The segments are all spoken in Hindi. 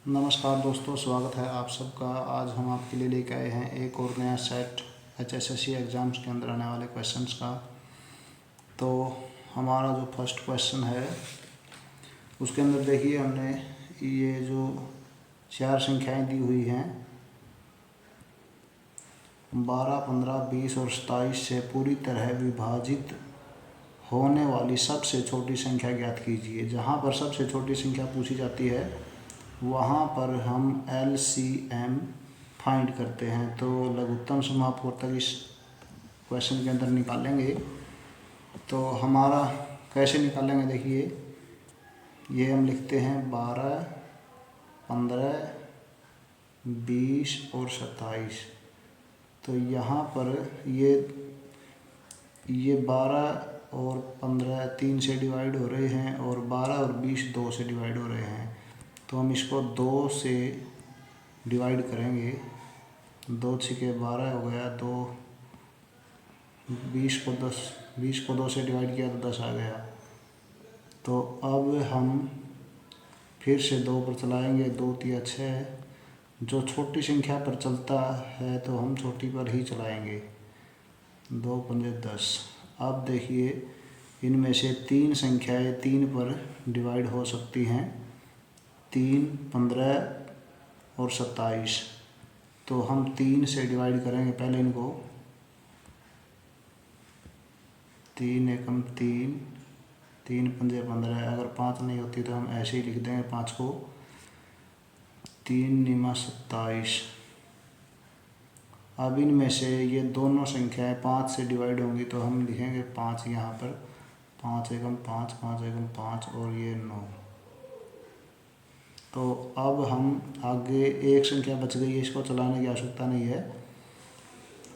नमस्कार दोस्तों, स्वागत है आप सबका। आज हम आपके लिए लेकर आए हैं एक और नया सेट HSSC एग्ज़ाम्स के अंदर आने वाले क्वेश्चंस का। तो हमारा जो फर्स्ट क्वेश्चन है उसके अंदर देखिए, हमने ये जो 4 संख्याएं दी हुई हैं 12, 15, 20 और 27 से पूरी तरह विभाजित होने वाली सबसे छोटी संख्या ज्ञात कीजिए। जहाँ पर सबसे छोटी संख्या पूछी जाती है वहाँ पर हम LCM फाइंड करते हैं। तो लघुत्तम समापवर्तक इस क्वेश्चन के अंदर निकालेंगे। तो हमारा कैसे निकालेंगे, देखिए ये हम लिखते हैं 12, 15, 20 और 27। तो यहाँ पर ये 12 और 15 3 से डिवाइड हो रहे हैं और 12 और 20 2 से डिवाइड हो रहे हैं। तो हम इसको 2 से डिवाइड करेंगे। 2 छिके 12 हो गया, 20 को 2 से डिवाइड किया तो 10 आ गया। तो अब हम फिर से 2 पर चलाएंगे, 2 तिया 6। जो छोटी संख्या पर चलता है तो हम छोटी पर ही चलाएंगे। 2 पंजे 10। अब देखिए इनमें से 3 संख्याएं 3 पर डिवाइड हो सकती हैं, 3, 15 और 27। तो हम 3 से डिवाइड करेंगे पहले इनको। 3 एकम 3, 3 पंजे 15। अगर 5 नहीं होती तो हम ऐसे ही लिख देंगे 5 को। 3 निमा 27। अब इनमें से ये दोनों संख्याएं 5 से डिवाइड होंगी तो हम लिखेंगे 5 यहाँ पर। 5 एकम 5, 5 एकम 5 और ये 9। तो अब हम आगे एक संख्या बच गई है, इसको चलाने की आवश्यकता नहीं है।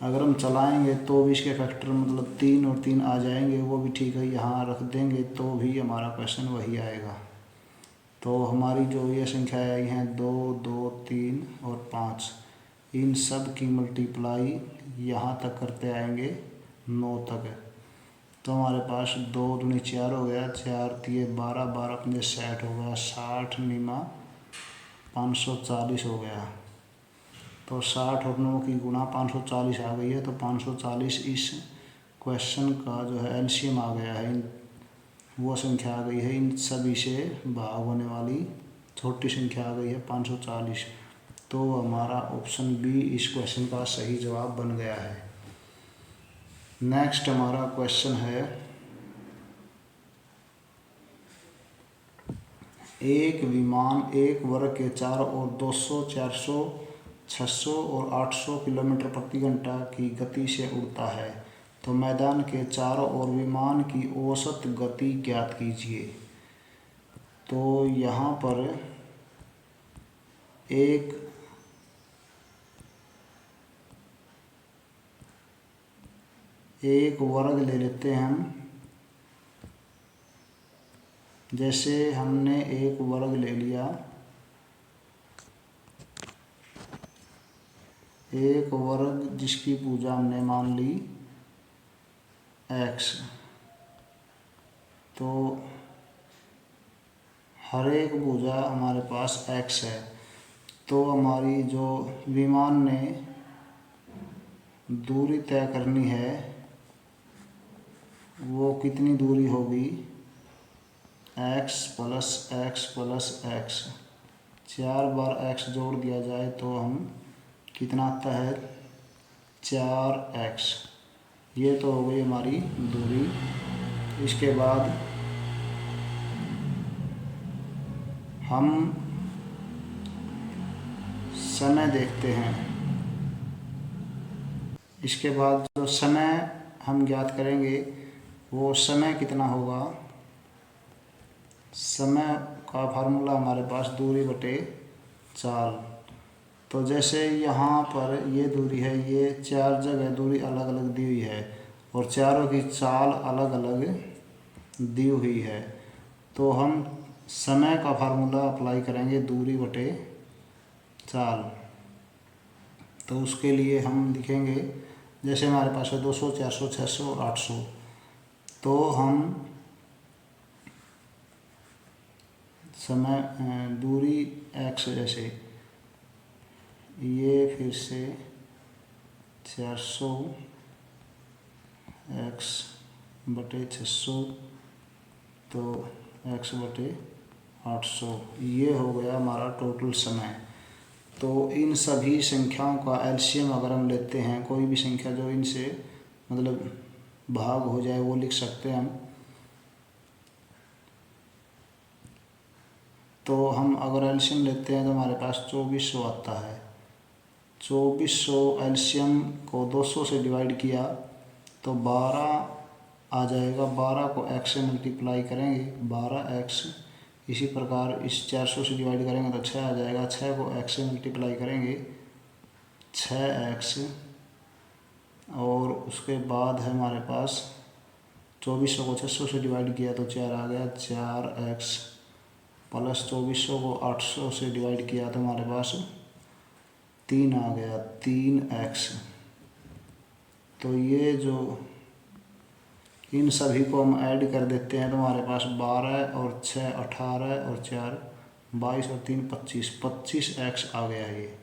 अगर हम चलाएंगे तो भी इसके फैक्टर मतलब 3 और 3 आ जाएंगे, वो भी ठीक है। यहाँ रख देंगे तो भी हमारा क्वेश्चन वही आएगा। तो हमारी जो ये संख्या आई हैं 2, 2, 3 और 5, इन सब की मल्टीप्लाई यहाँ तक करते आएंगे 9 तक। तो हमारे पास 2 दूनी 4 हो गया, 4 तिये 12, 12 पंजे 60 हो गया, 60 निमा 540 हो गया। तो 60 और 9 की गुणा 540 आ गई है। तो 540 इस क्वेश्चन का जो है LCM आ गया है। वो संख्या आ गई है, इन सभी से भाग होने वाली छोटी संख्या आ गई है 540। तो हमारा ऑप्शन बी इस क्वेश्चन का सही जवाब बन गया है। नेक्स्ट हमारा क्वेश्चन है, एक विमान एक वर्ग के चारों ओर 200, 400, 600 और 800 किलोमीटर प्रति घंटा की गति से उड़ता है। तो मैदान के चारों ओर विमान की औसत गति ज्ञात कीजिए। तो यहाँ पर एक वर्ग ले लेते हैं हम। जैसे हमने एक वर्ग ले लिया, एक वर्ग जिसकी भुजा हमने मान ली x। तो हर एक भुजा हमारे पास x है। तो हमारी जो विमान ने दूरी तय करनी है वो कितनी दूरी होगी, x plus x plus x। 4 बार x जोड़ दिया जाए तो हम कितना आता है, 4x। ये तो हो गई हमारी दूरी। इसके बाद हम समय देखते हैं। इसके बाद जो समय हम ज्ञात करेंगे वो समय कितना होगा। समय का फार्मूला हमारे पास दूरी बटे चाल। तो जैसे यहाँ पर ये दूरी है, ये 4 जगह दूरी अलग अलग दी हुई है और चारों की चाल अलग अलग दी हुई है। तो हम समय का फार्मूला अप्लाई करेंगे दूरी बटे चाल। तो उसके लिए हम लिखेंगे, जैसे हमारे पास है 200, 400, 600 और 800। तो हम समय दूरी x जैसे ये फिर से 400 x बटे 600 तो x बटे 800 ये हो गया हमारा टोटल समय। तो इन सभी संख्याओं का एलसीएम अगर हम लेते हैं, कोई भी संख्या जो इनसे मतलब भाग हो जाए वो लिख सकते हैं हम। तो हम अगर एलसीएम लेते हैं तो हमारे पास 2400 आता है। 2400 एलसीएम को 200 से डिवाइड किया तो 12 आ जाएगा। 12 को x से मल्टीप्लाई करेंगे 12x। इसी प्रकार इस 400 से डिवाइड करेंगे तो 6 आ जाएगा। 6 को x से मल्टीप्लाई करेंगे 6x। और उसके बाद है हमारे पास 2400 को 600 से डिवाइड किया तो 4 आ गया। 4x प्लस 2400 को 800 से डिवाइड किया तो हमारे पास 3 आ गया। 3x। तो ये जो इन सभी को हम ऐड कर देते हैं तो हमारे पास 12 और 6 18 और 4 22 और 3 25 25x आ गया। ये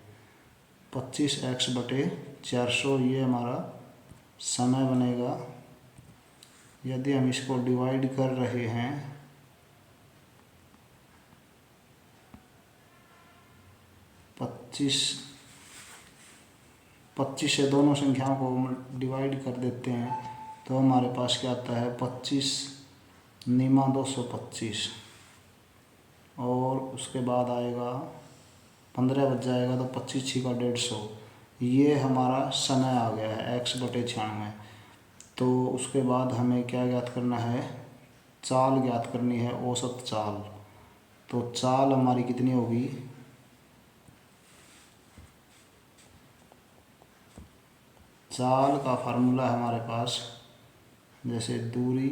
25x बटे 400 ये हमारा समय बनेगा। यदि हम इसको डिवाइड कर रहे हैं 25 से दोनों संख्याओं को डिवाइड कर देते हैं तो हमारे पास क्या आता है 25 निमा 225 और उसके बाद आएगा 15 बच जाएगा तो 25 छिका 150। ये हमारा समय आ गया है x बटे 96। तो उसके बाद हमें क्या ज्ञात करना है, चाल ज्ञात करनी है, औसत चाल। तो चाल हमारी कितनी होगी, चाल का फार्मूला है हमारे पास जैसे दूरी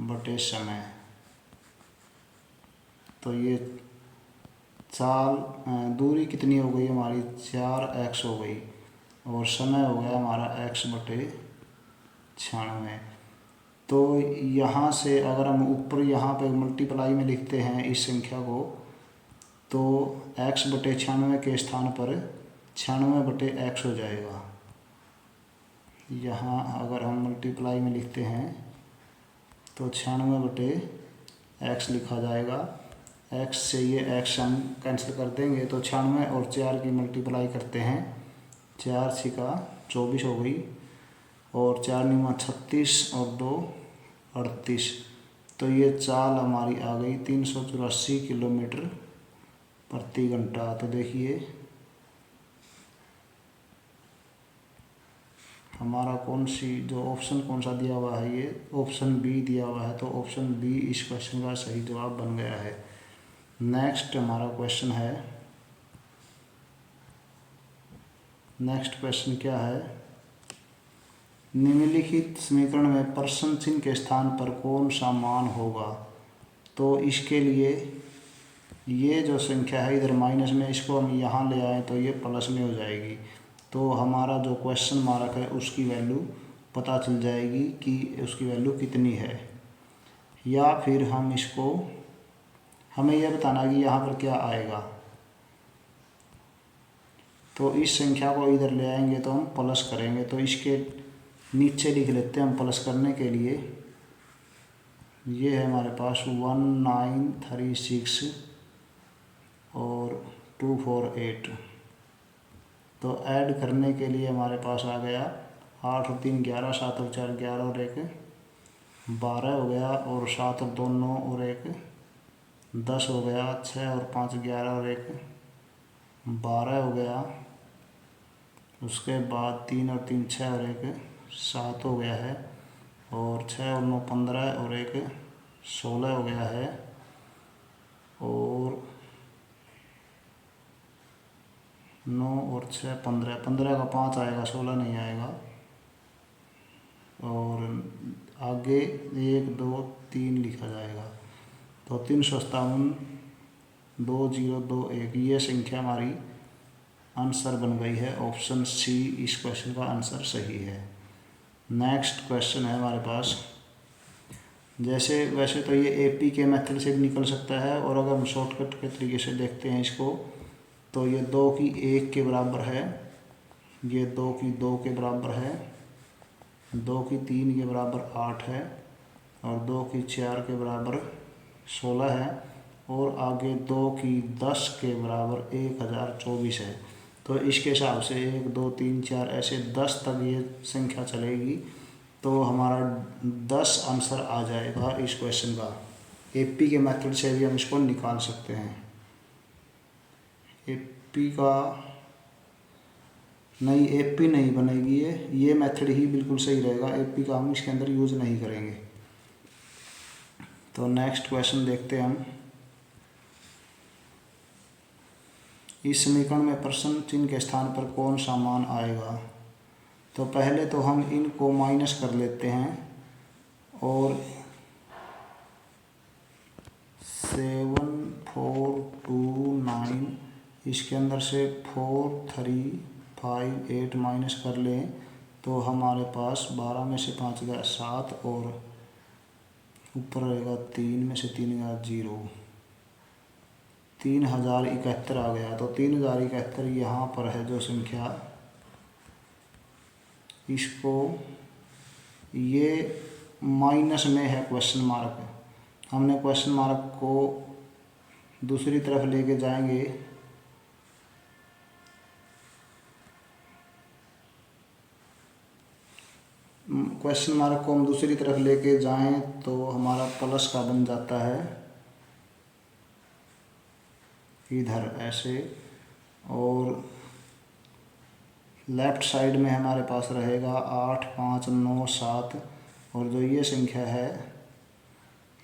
बटे समय। तो ये चाल दूरी कितनी हो गई हमारी 4x हो गई और समय हो गया हमारा x बटे 96। तो यहाँ से अगर हम ऊपर यहाँ पे मल्टीप्लाई में लिखते हैं इस संख्या को तो x बटे 96 के स्थान पर 96 बटे x हो जाएगा। यहाँ अगर हम मल्टीप्लाई में लिखते हैं तो 96 बटे x लिखा जाएगा। x से ये x हम कैंसिल कर देंगे तो 96 और 4 की मल्टीप्लाई करते हैं 4 छिका 24 हो गई और 4 निमा 36 और 2 38। तो ये चाल हमारी आ गई 384 किलोमीटर प्रति घंटा। तो देखिए हमारा कौन सी जो ऑप्शन कौन सा दिया हुआ है, ये ऑप्शन बी दिया हुआ है। तो ऑप्शन बी इस क्वेश्चन का सही जवाब बन गया है। नेक्स्ट हमारा क्वेश्चन है, नेक्स्ट क्वेश्चन क्या है, निम्नलिखित समीकरण में प्रश्न चिन्ह के स्थान पर कौन सा मान होगा। तो इसके लिए ये जो संख्या है इधर माइनस में, इसको हम यहाँ ले आए तो ये प्लस में हो जाएगी। तो हमारा जो क्वेश्चन मार्क है उसकी वैल्यू पता चल जाएगी कि उसकी वैल्यू कितनी है। या फिर हम इसको, हमें यह बताना कि यहाँ पर क्या आएगा। तो इस संख्या को इधर ले आएंगे तो हम प्लस करेंगे। तो इसके नीचे लिख लेते हैं हम प्लस करने के लिए। ये है हमारे पास 1936 और 248। तो ऐड करने के लिए हमारे पास आ गया 8 और 3 11, 7 और 4 11 और 1 12 हो गया और 7 और 2 9 और 1 10 हो गया। 6 और 5 11 और 1 12 हो गया। उसके बाद 3 और 3 6 और 1 7 हो गया है और 6 और 9 15 और 1 16 हो गया है और 9 और 6 15, 15 का 5 आएगा, 16 नहीं आएगा। और आगे 1 2 3 लिखा जाएगा। तो 357 2021 ये संख्या हमारी आंसर बन गई है। ऑप्शन सी इस क्वेश्चन का आंसर सही है। नेक्स्ट क्वेश्चन है हमारे पास, जैसे वैसे तो ये एपी के मेथड से भी निकल सकता है, और अगर हम शॉर्टकट के तरीके से देखते हैं इसको, तो ये 2 की 1 के बराबर है, ये 2 की 2 के बराबर है, 2 की 3 के बराबर 8 है, और 2 की 4 के बराबर 16 है, और आगे 2 की 10 के बराबर 1024 है। तो इसके हिसाब से 1 2 3 4 ऐसे 10 तक ये संख्या चलेगी, तो हमारा 10 आंसर आ जाएगा इस क्वेश्चन का। एपी के मेथड से भी हम इसको निकाल सकते हैं। एपी का नहीं, एपी नहीं बनेगी ये मेथड ही बिल्कुल सही रहेगा, एपी का हम इसके अंदर यूज़ नहीं करेंगे। तो नेक्स्ट क्वेश्चन देखते हैं हम। इस समीकरण में प्रश्न चिन्ह के स्थान पर कौन सा मान आएगा? तो पहले तो हम इनको माइनस कर लेते हैं, और 7 4 2 9 इसके अंदर से 4 3 5 8 माइनस कर लें, तो हमारे पास 12 में से 5 गया 7, और ऊपर रहेगा 3 में से 3 गया 0, 3071 आ गया। तो 3071 यहाँ पर है जो संख्या, इसको ये माइनस में है क्वेश्चन मार्क, हमने क्वेश्चन मार्क को दूसरी तरफ लेके जाएंगे, क्वेश्चन मार्क को हम दूसरी तरफ लेके जाएं तो हमारा प्लस का बन जाता है इधर ऐसे, और लेफ़्ट साइड में हमारे पास रहेगा 8 5 9 7, और जो ये संख्या है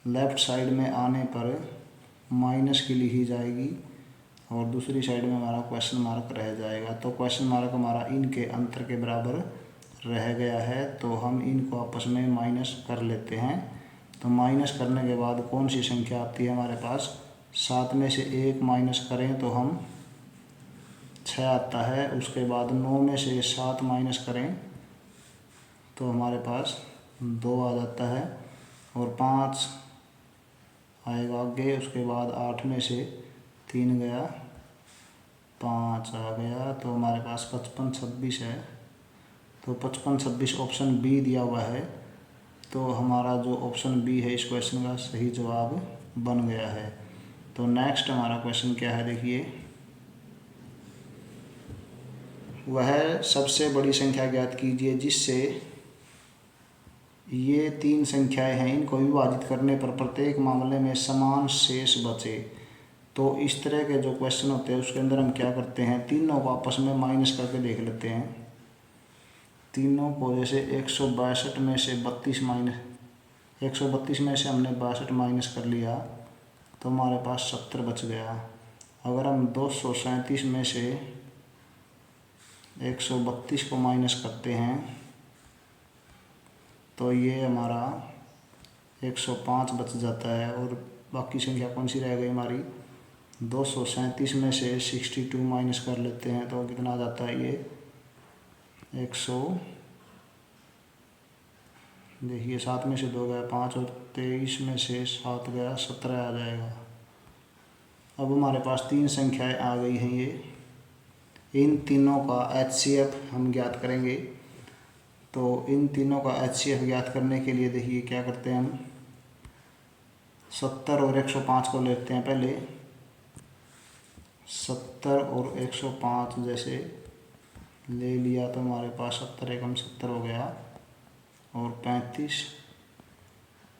लेफ़्ट साइड में आने पर माइनस की लिखी जाएगी, और दूसरी साइड में हमारा क्वेश्चन मार्क रह जाएगा। तो क्वेश्चन मार्क हमारा इनके अंतर के बराबर रह गया है, तो हम इनको आपस में माइनस कर लेते हैं। तो माइनस करने के बाद कौन सी संख्या आती है हमारे पास? 7 में से 1 माइनस करें तो हम 6 आता है, उसके बाद 9 में से 7 माइनस करें तो हमारे पास 2 आ जाता है, और 5 आएगा आगे, उसके बाद 8 में से 3 गया 5 आ गया, तो हमारे पास 55 26 है। तो 55 26 ऑप्शन बी दिया हुआ है, तो हमारा जो ऑप्शन बी है इस क्वेश्चन का सही जवाब बन गया है। तो नेक्स्ट हमारा क्वेश्चन क्या है, देखिए, वह सबसे बड़ी संख्या ज्ञात कीजिए जिससे ये 3 संख्याएं हैं, इनको विभाजित करने पर प्रत्येक मामले में समान शेष बचे। तो इस तरह के जो क्वेश्चन होते हैं उसके अंदर हम क्या करते हैं, तीनों को आपस में माइनस करके देख लेते हैं। तीनों को जैसे 162 में से 32 माइनस 132 में से हमने 62 माइनस कर लिया, तो हमारे पास 70 बच गया। अगर हम 237 में से 132 को माइनस करते हैं तो ये हमारा 105 बच जाता है, और बाकी संख्या कौन सी रह गई हमारी? 237 में से 62 माइनस कर लेते हैं तो कितना आ जाता है ये 100, देखिए 7 में से 2 गया 5, और 23 में से 7 गया 17 आ जाएगा। अब हमारे पास 3 संख्याएं आ गई हैं, ये इन तीनों का HCF हम ज्ञात करेंगे। तो इन तीनों का HCF ज्ञात करने के लिए देखिए क्या करते हैं, हम 70 और 105 को लेते हैं। पहले 70 और 105 जैसे ले लिया तो हमारे पास 70 एकम 70 हो गया, और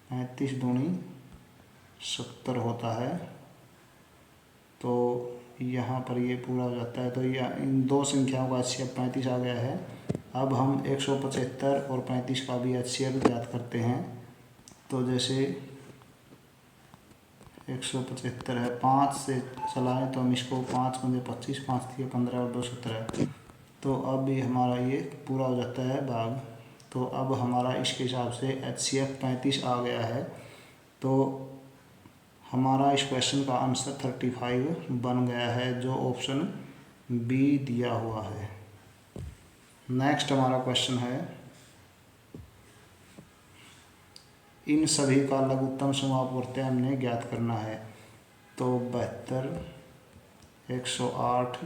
35 दूनी 70 होता है। तो यहाँ पर ये पूरा हो जाता है। तो यह इन दो संख्याओं का HCF 35 आ गया है। अब हम 175 और 35 का भी HCF ज्ञात करते हैं। तो जैसे 175 है, 5 से चलाएं तो हम इसको 5 मुझे 25, 5 दिए 15 और 2 17, तो अब ये हमारा ये पूरा हो जाता है भाग। तो अब हमारा इसके हिसाब से HCF 35 आ गया है। तो हमारा इस क्वेश्चन का आंसर 35 बन गया है, जो ऑप्शन बी दिया हुआ है। नेक्स्ट हमारा क्वेश्चन है, इन सभी का लघुत्तम समापवर्त्य हमने ज्ञात करना है। तो 72, 108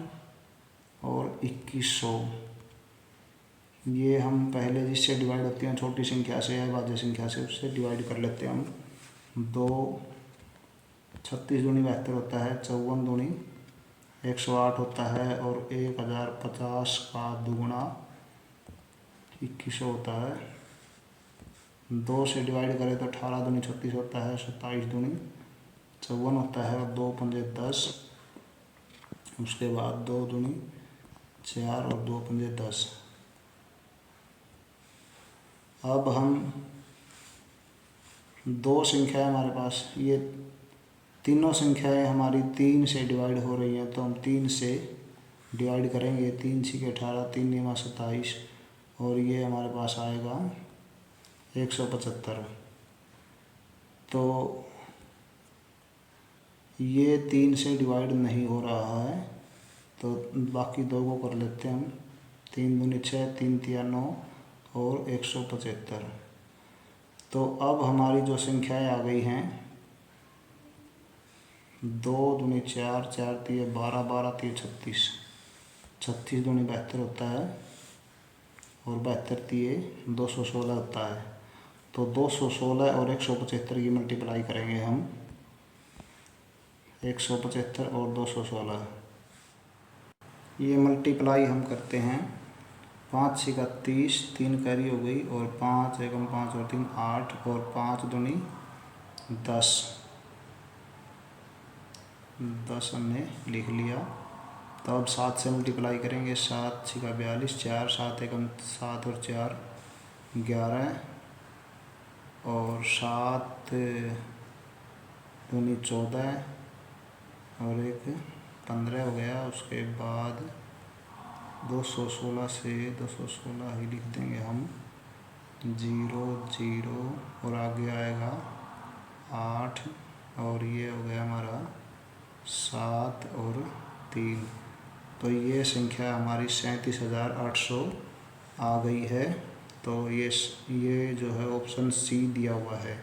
और 2100, ये हम पहले जिससे डिवाइड होती हैं छोटी संख्या से या भाज्य संख्या से, उससे डिवाइड कर लेते हैं हम। 2 36 दूनी 72 होता है, 54 दूनी 108 होता है और 1050 का दुगुना 2100 होता है। 2 से डिवाइड करें तो 18 दूनी 36 होता है, 27 दूनी 54 होता है और 2 पंजे 10। उसके बाद 2 दूनी 4 और 2 पंजे 10। अब हम दो संख्याएं हमारे पास, ये तीनों संख्याएं हमारी 3 से डिवाइड हो रही हैं, तो हम 3 से डिवाइड करेंगे। 3 6 के 18, 3 9 27 और ये हमारे पास आएगा 175। तो ये 3 से डिवाइड नहीं हो रहा है, तो बाकी दो को कर लेते हैं हम। 3 दूनी 6, 3 तिया 9 और 175। तो अब हमारी जो संख्याएं आ गई हैं, 2 दूनी 4, 4 तिया 12, 12 तिया 36, 36 दूनी 72 होता है और 72 तिये 216 होता है। तो 216 और 175 की मल्टीप्लाई करेंगे हम। 175 और 216, ये मल्टीप्लाई हम करते हैं। 5 6 30, 3 कैरी हो गई और 5 एकम 5 और 3 8 और 5 दूनी 10, 10 हमने लिख लिया। तो अब 7 से मल्टीप्लाई करेंगे। 7 6 42, 4 7 एकम 7 और 4 11 और 7 दूनी 14 और 1 15 हो गया। उसके बाद 216 से 216 ही लिख देंगे हम। 0 0 और आगे आएगा 8 और ये हो गया हमारा 7 और 3। तो ये संख्या हमारी 37,800 आ गई है। तो ये जो है ऑप्शन सी दिया हुआ है।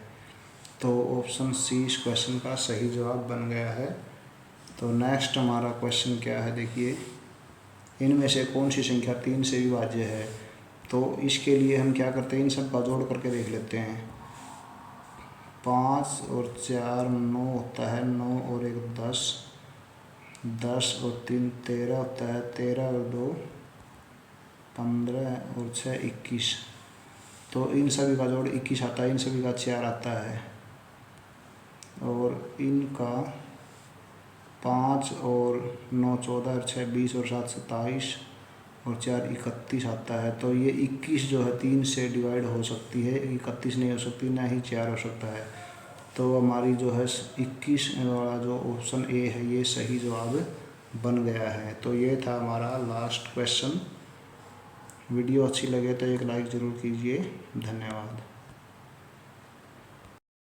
तो ऑप्शन सी इस क्वेश्चन का सही जवाब बन गया है। तो नेक्स्ट हमारा क्वेश्चन क्या है, देखिए, इनमें से कौन सी संख्या 3 से विभाज्य है। तो इसके लिए हम क्या करते हैं, इन सब का जोड़ करके देख लेते हैं। 5 और 4 9 होता है, 9 और 1 10, 10 और 3 13 होता है, 13 और 2 15 और 6 21। तो इन सभी का जोड़ 21 आता है, इन सभी का 4 आता है और इनका 5 और 9 14 और 6 20 और 7 27 और 4 31 आता है। तो ये 21 जो है 3 से डिवाइड हो सकती है, 31 नहीं हो सकती, ना ही 4 हो सकता है। तो हमारी जो है 21 वाला जो ऑप्शन ए है ये सही जवाब बन गया है। तो ये था हमारा लास्ट क्वेश्चन। वीडियो अच्छी लगे तो एक लाइक ज़रूर कीजिए। धन्यवाद।